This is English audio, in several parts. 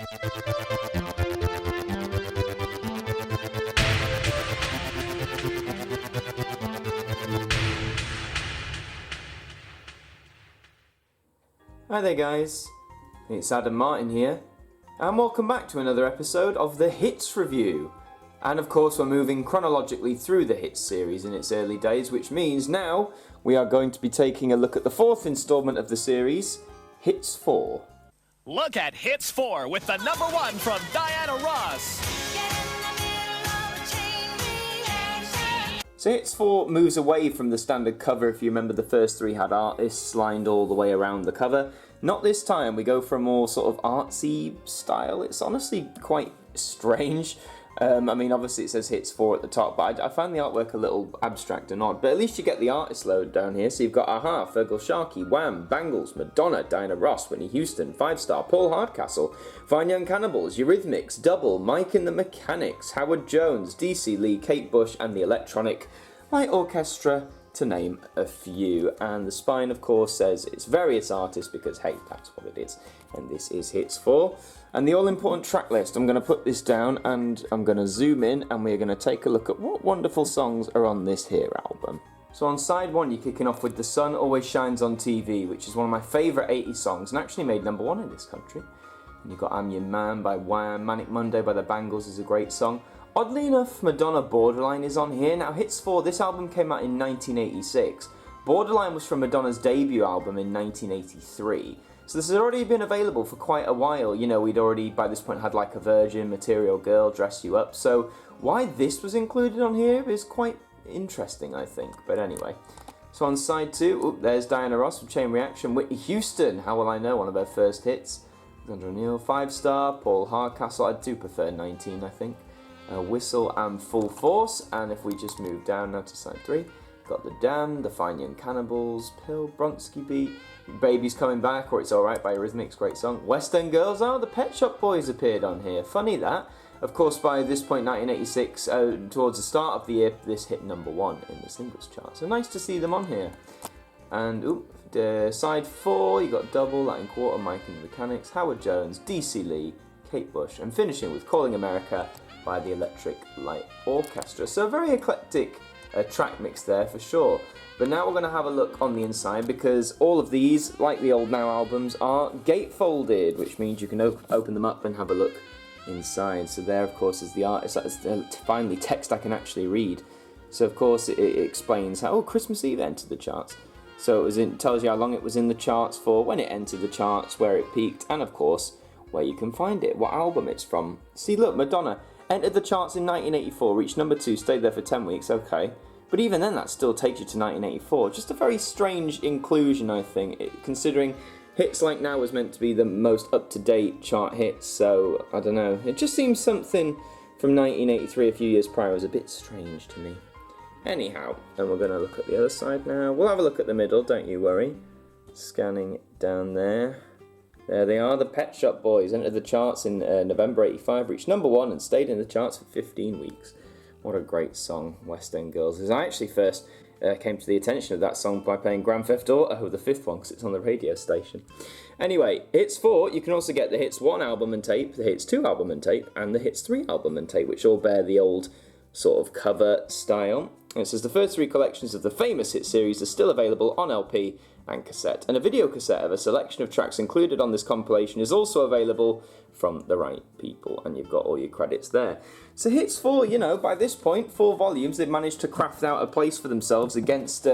Hi there guys, it's Adam Martyn here, and welcome back to another episode of the Hits Review. And of course we're moving chronologically through the Hits series in its early days, which means now we are going to be taking a look at the fourth instalment of the series, Hits 4. Look at Hits 4 with the number 1 from Diana Ross. So Hits 4 moves away from the standard cover. If you remember, the first three had artists lined all the way around the cover. Not this time, we go for a more sort of artsy style. It's honestly quite strange. I mean, obviously it says Hits 4 at the top, but I find the artwork a little abstract and odd. But at least you get the artist load down here. So you've got Aha, Fergal Sharkey, Wham, Bangles, Madonna, Diana Ross, Whitney Houston, 5 Star, Paul Hardcastle, Fine Young Cannibals, Eurythmics, Double, Mike and the Mechanics, Howard Jones, DC Lee, Kate Bush, and the Electronic Light Orchestra, to name a few. And the spine, of course, says it's various artists because, hey, that's what it is. And this is Hits 4. And the all-important track list, I'm going to put this down and I'm going to zoom in and we're going to take a look at what wonderful songs are on this here album. So on side 1, you're kicking off with The Sun Always Shines on TV, which is one of my favourite 80s songs and actually made number 1 in this country. And you've got I'm Your Man by Wham, Manic Monday by the Bangles is a great song. Oddly enough, Madonna Borderline is on here. Now Hits 4, this album came out in 1986. Borderline was from Madonna's debut album in 1983. So this has already been available for quite a while. You know, we'd already by this point had Like a Virgin, Material Girl, Dress You Up. So why this was included on here is quite interesting, I think. But anyway. So on side 2, there's Diana Ross from Chain Reaction. Whitney Houston, How Will I Know, one of her first hits. Sandra O'Neill, 5 Star, Paul Hardcastle, I do prefer 19, I think. Whistle and Full Force. And if we just move down now to side 3, got The Damned, The Fine Young Cannibals, Pill, Bronski Beat, Baby's Coming Back, or It's Alright by Eurythmics, great song. West End Girls, oh, the Pet Shop Boys appeared on here. Funny that. Of course, by this point, 1986, towards the start of the year, this hit number 1 in the singles chart. So nice to see them on here. And, side 4, you got Double, Latin Quarter, Mike and the Mechanics, Howard Jones, DC Lee, Kate Bush, and finishing with Calling America by the Electric Light Orchestra. So a very eclectic track mix there for sure. But now we're going to have a look on the inside because all of these, like the Old Now albums, are gatefolded, which means you can open them up and have a look inside. So there, of course, is the artist. That's finally text I can actually read. So, of course, it explains how Christmas Eve entered the charts. So it tells you how long it was in the charts for, when it entered the charts, where it peaked, and, of course, where you can find it, what album it's from. See, look, Madonna entered the charts in 1984, reached number 2, stayed there for 10 weeks, okay. But even then, that still takes you to 1984. Just a very strange inclusion, I think, considering Hits Like Now was meant to be the most up-to-date chart hits, so, I don't know. It just seems something from 1983, a few years prior, was a bit strange to me. Anyhow, and we're going to look at the other side now. We'll have a look at the middle, don't you worry. Scanning down there. There they are, the Pet Shop Boys entered the charts in November 85, reached number 1 and stayed in the charts for 15 weeks. What a great song, West End Girls. As I actually first came to the attention of that song by playing Grand Theft Auto, the 5th one, because it's on the radio station. Anyway, Hits 4, you can also get the Hits 1 album and tape, the Hits 2 album and tape, and the Hits 3 album and tape, which all bear the old sort of cover style. And it says the first 3 collections of the famous hit series are still available on LP and cassette, and a video cassette of a selection of tracks included on this compilation is also available from the right people, and you've got all your credits there. So Hits 4, you know, by this point, 4 volumes, they've managed to craft out a place for themselves against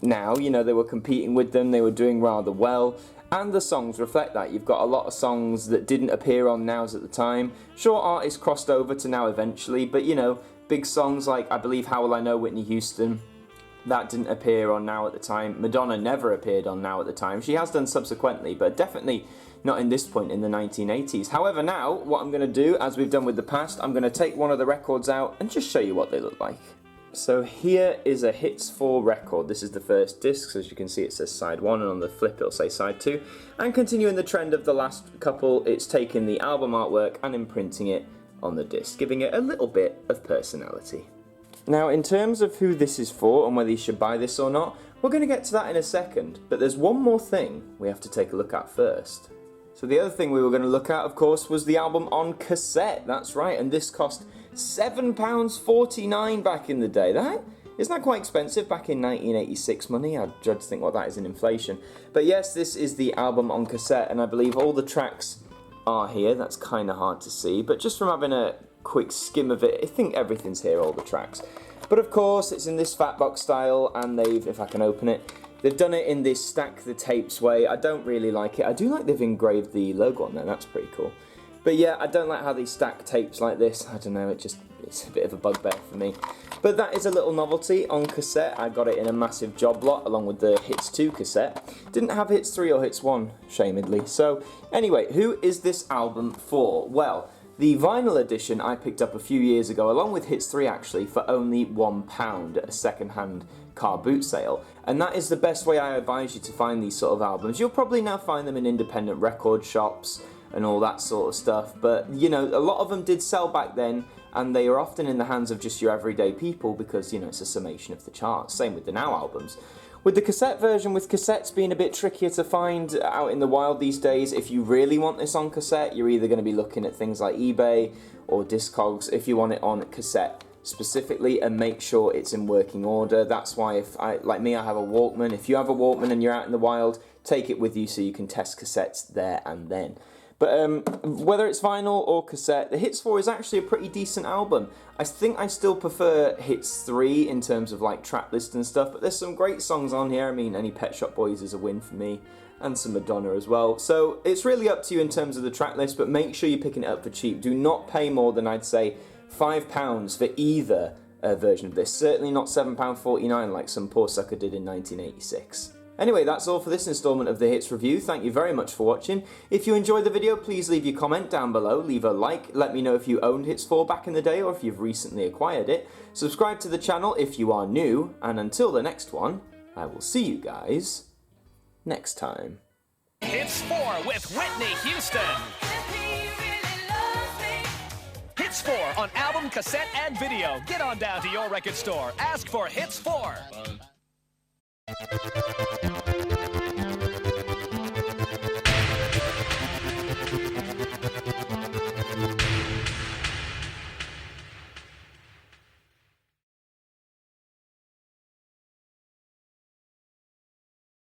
Now. You know, they were competing with them, they were doing rather well, and the songs reflect that. You've got a lot of songs that didn't appear on Nows at the time. Sure, artists crossed over to Now eventually, but you know, big songs like, I believe, How Will I Know, Whitney Houston, that didn't appear on Now at the time. Madonna never appeared on Now at the time. She has done subsequently, but definitely not in this point in the 1980s. However, now, what I'm going to do, as we've done with the past, I'm going to take one of the records out and just show you what they look like. So here is a Hits 4 record. This is the first disc, so as you can see it says side 1, and on the flip it'll say side 2. And continuing the trend of the last couple, it's taken the album artwork and imprinting it on the disc, giving it a little bit of personality. Now, in terms of who this is for and whether you should buy this or not, we're going to get to that in a second, but there's one more thing we have to take a look at first. So the other thing we were going to look at, of course, was the album on cassette. That's right, and this cost £7.49 back in the day. Isn't that quite expensive back in 1986 money? I dread to think what that is in inflation. But yes, this is the album on cassette, and I believe all the tracks are here. That's kind of hard to see, but just from having a quick skim of it, I think everything's here, all the tracks. But of course, it's in this fat box style, and they've, if I can open it, they've done it in this stack the tapes way. I don't really like it. I do like they've engraved the logo on there. That's pretty cool. But yeah, I don't like how they stack tapes like this. I don't know, it's a bit of a bugbear for me. But that is a little novelty on cassette. I got it in a massive job lot along with the Hits 2 cassette. Didn't have Hits 3 or Hits 1, shamedly. So anyway, who is this album for? Well, the vinyl edition I picked up a few years ago, along with Hits 3 actually, for only £1 at a second-hand car boot sale. And that is the best way I advise you to find these sort of albums. You'll probably now find them in independent record shops and all that sort of stuff, but you know, a lot of them did sell back then, and they are often in the hands of just your everyday people because, you know, it's a summation of the charts. Same with the Now albums. With the cassette version, with cassettes being a bit trickier to find out in the wild these days, if you really want this on cassette, you're either going to be looking at things like eBay or Discogs if you want it on cassette specifically, and make sure it's in working order. That's why, like me, I have a Walkman. If you have a Walkman and you're out in the wild, take it with you so you can test cassettes there and then. But whether it's vinyl or cassette, the Hits 4 is actually a pretty decent album. I think I still prefer Hits 3 in terms of like track list and stuff, but there's some great songs on here. I mean, any Pet Shop Boys is a win for me, and some Madonna as well. So it's really up to you in terms of the track list, but make sure you're picking it up for cheap. Do not pay more than, I'd say, £5 for either version of this. Certainly not £7.49 like some poor sucker did in 1986. Anyway, that's all for this installment of the Hits Review. Thank you very much for watching. If you enjoyed the video, please leave your comment down below. Leave a like. Let me know if you owned Hits 4 back in the day or if you've recently acquired it. Subscribe to the channel if you are new. And until the next one, I will see you guys next time. Hits 4 with Whitney Houston. Hits 4 on album, cassette, and video. Get on down to your record store. Ask for Hits 4.